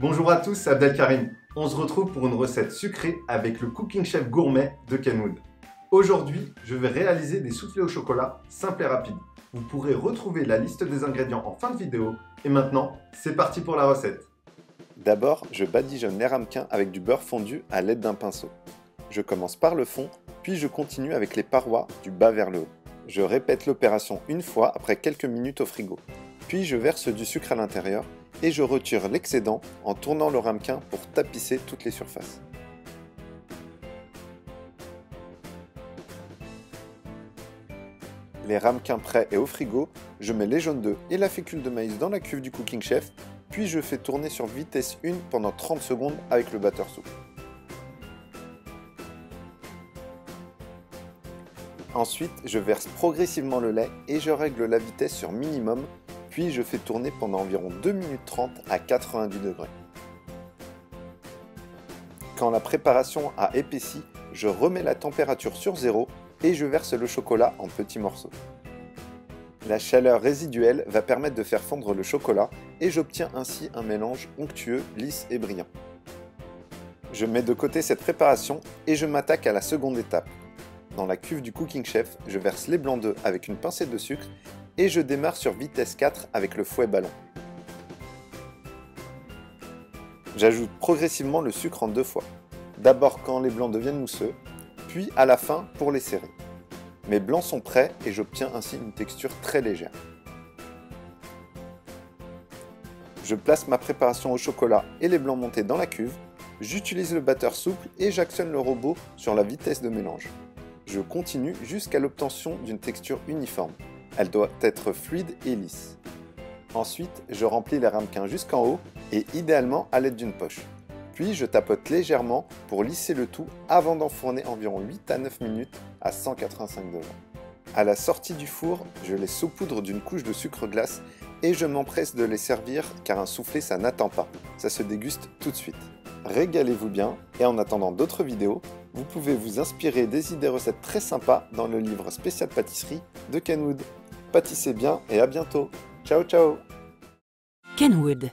Bonjour à tous, c'est Abdelkarim. On se retrouve pour une recette sucrée avec le Cooking Chef gourmet de Kenwood. Aujourd'hui, je vais réaliser des soufflés au chocolat simples et rapides. Vous pourrez retrouver la liste des ingrédients en fin de vidéo. Et maintenant, c'est parti pour la recette. D'abord, je badigeonne les ramequins avec du beurre fondu à l'aide d'un pinceau. Je commence par le fond, puis je continue avec les parois du bas vers le haut. Je répète l'opération une fois après quelques minutes au frigo. Puis je verse du sucre à l'intérieur et je retire l'excédent en tournant le ramequin pour tapisser toutes les surfaces. Les ramequins prêts et au frigo, je mets les jaunes d'œufs et la fécule de maïs dans la cuve du Cooking Chef, puis je fais tourner sur vitesse 1 pendant 30 secondes avec le batteur souple. Ensuite, je verse progressivement le lait et je règle la vitesse sur minimum, puis je fais tourner pendant environ 2 minutes 30 à 90 degrés. Quand la préparation a épaissi, je remets la température sur 0 et je verse le chocolat en petits morceaux. La chaleur résiduelle va permettre de faire fondre le chocolat et j'obtiens ainsi un mélange onctueux, lisse et brillant. Je mets de côté cette préparation et je m'attaque à la seconde étape. Dans la cuve du Cooking Chef, je verse les blancs d'œufs avec une pincée de sucre et je démarre sur vitesse 4 avec le fouet ballon. J'ajoute progressivement le sucre en 2 fois. D'abord quand les blancs deviennent mousseux, puis à la fin pour les serrer. Mes blancs sont prêts et j'obtiens ainsi une texture très légère. Je place ma préparation au chocolat et les blancs montés dans la cuve, j'utilise le batteur souple et j'actionne le robot sur la vitesse de mélange. Je continue jusqu'à l'obtention d'une texture uniforme. Elle doit être fluide et lisse. Ensuite, je remplis les ramequins jusqu'en haut et idéalement à l'aide d'une poche. Puis je tapote légèrement pour lisser le tout avant d'enfourner environ 8 à 9 minutes à 185 degrés. À la sortie du four, je les saupoudre d'une couche de sucre glace et je m'empresse de les servir car un soufflé ça n'attend pas, ça se déguste tout de suite. Régalez-vous bien et en attendant d'autres vidéos, vous pouvez vous inspirer des idées recettes très sympas dans le livre spécial pâtisserie de Kenwood. Pâtissez bien et à bientôt. Ciao ciao. Kenwood.